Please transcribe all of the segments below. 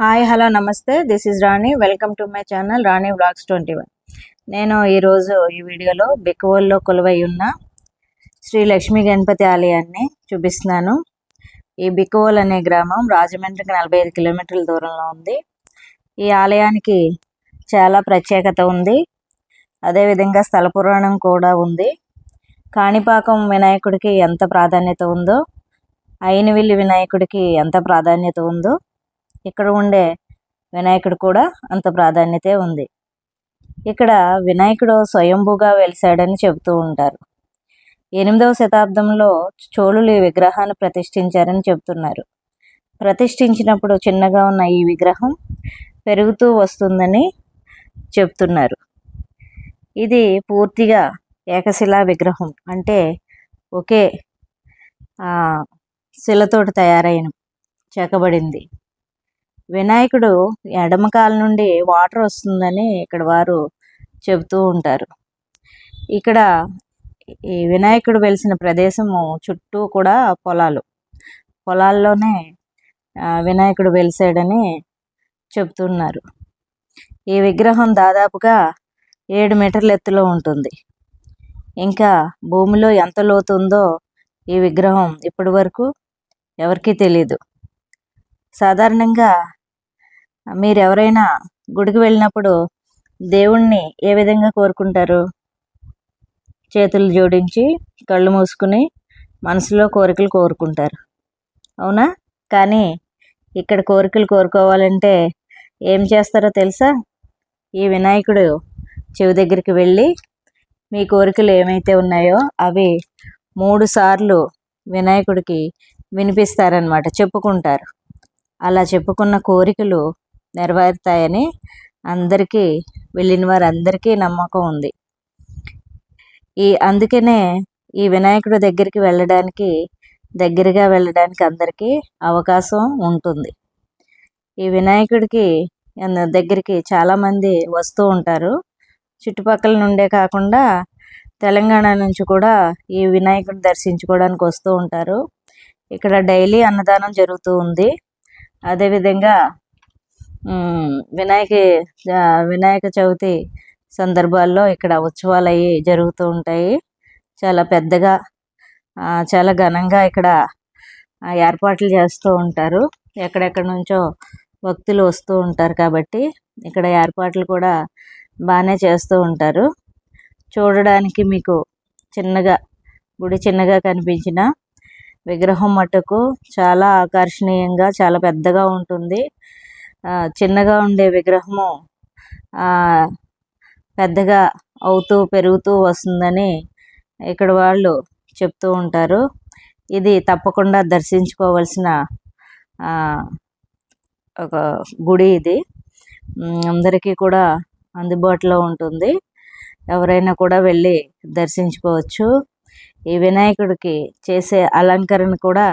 Hi hello నమస్తే, this is Rani. Welcome to my channel Rani vlogs 21. నేను ఈరోజు ఈ వీడియోలో బిక్కవోలులో కొలువై ఉన్న శ్రీ లక్ష్మీ గణపతి ఆలయాన్ని చూపిస్తున్నాను. ఈ బిక్కవోలు అనే గ్రామం రాజమండ్రికి 45 కిలోమీటర్ల దూరంలో ఉంది. ఈ ఆలయానికి చాలా ప్రత్యేకత ఉంది. అదేవిధంగా స్థల పురాణం కూడా ఉంది. కాణిపాకం వినాయకుడికి ఎంత ప్రాధాన్యత ఉందో, అయినవిల్లి వినాయకుడికి ఎంత ప్రాధాన్యత ఉందో, ఇక్కడ ఉండే వినాయకుడు కూడా అంత ప్రాధాన్యతే ఉంది. ఇక్కడ వినాయకుడు స్వయంభూగా వెలిశాడని చెబుతూ ఉంటారు. 8వ శతాబ్దంలో చోళులు ఈ విగ్రహాన్ని ప్రతిష్ఠించారని చెబుతున్నారు. ప్రతిష్ఠించినప్పుడు చిన్నగా ఉన్న ఈ విగ్రహం పెరుగుతూ వస్తుందని చెప్తున్నారు. ఇది పూర్తిగా ఏకశిలా విగ్రహం, అంటే ఒకే శిలతోటి తయారైన చెక్కబడింది. వినాయకుడు ఎడమకాల నుండి వాటర్ వస్తుందని ఇక్కడ వారు చెబుతూ ఉంటారు. ఇక్కడ ఈ వినాయకుడు వెలిసిన ప్రదేశము చుట్టూ కూడా పొలాల్లోనే వినాయకుడు వెలిసాడని చెబుతున్నారు. ఈ విగ్రహం దాదాపుగా 7 మీటర్ల ఎత్తులో ఉంటుంది. ఇంకా భూమిలో ఎంత లోతు ఉందో ఈ విగ్రహం ఇప్పటి వరకు ఎవరికీ తెలీదు. సాధారణంగా మీరు ఎవరైనా గుడికి వెళ్ళినప్పుడు దేవుణ్ణి ఏ విధంగా కోరుకుంటారు? చేతులు జోడించి కళ్ళు మూసుకుని మనసులో కోరికలు కోరుకుంటారు, అవునా? కానీ ఇక్కడ కోరికలు కోరుకోవాలంటే ఏం చేస్తారో తెలుసా? ఈ వినాయకుడు చెవి దగ్గరికి వెళ్ళి మీ కోరికలు ఏమైతే ఉన్నాయో అవి 3 సార్లు వినాయకుడికి వినిపిస్తారనమాట, చెప్పుకుంటారు. అలా చెప్పుకున్న కోరికలు నెరవేరుతాయని అందరికీ, వెళ్ళిన వారందరికీ నమ్మకం ఉంది. అందుకనే ఈ వినాయకుడి దగ్గరికి దగ్గరగా వెళ్ళడానికి అందరికీ అవకాశం ఉంటుంది. ఈ వినాయకుడికి దగ్గరికి చాలామంది వస్తూ ఉంటారు. చుట్టుపక్కల నుండే కాకుండా తెలంగాణ నుంచి కూడా ఈ వినాయకుడిని దర్శించుకోవడానికి వస్తూ ఉంటారు. ఇక్కడ డైలీ అన్నదానం జరుగుతూ ఉంది. అదేవిధంగా వినాయక చవితి సందర్భాల్లో ఇక్కడ ఉత్సవాలు అవి జరుగుతూ ఉంటాయి. చాలా పెద్దగా, చాలా ఘనంగా ఇక్కడ ఏర్పాట్లు చేస్తూ ఉంటారు. ఎక్కడెక్కడి నుంచో భక్తులు వస్తూ ఉంటారు కాబట్టి ఇక్కడ ఏర్పాట్లు కూడా బాగానే చేస్తూ ఉంటారు. చూడడానికి మీకు గుడి చిన్నగా కనిపించిన విగ్రహం మట్టుకు చాలా ఆకర్షణీయంగా, చాలా పెద్దగా ఉంటుంది. చిన్నగా ఉండే విగ్రహము పెద్దగా అవుతూ పెరుగుతూ వస్తుందని ఇక్కడ వాళ్ళు చెప్తూ ఉంటారు. ఇది తప్పకుండా దర్శించుకోవాల్సిన ఒక గుడి. ఇది అందరికీ కూడా అందుబాటులో ఉంటుంది. ఎవరైనా కూడా వెళ్ళి దర్శించుకోవచ్చు. ఈ వినాయకుడికి చేసే అలంకరణ కూడా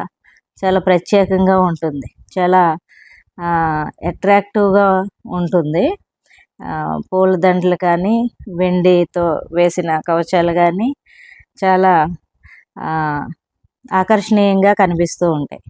చాలా ప్రత్యేకంగా ఉంటుంది, చాలా అట్రాక్టివ్గా ఉంటుంది. పూలదండలు కానీ, వెండితో వేసిన కవచాలు కానీ చాలా ఆకర్షణీయంగా కనిపిస్తూ ఉంటాయి.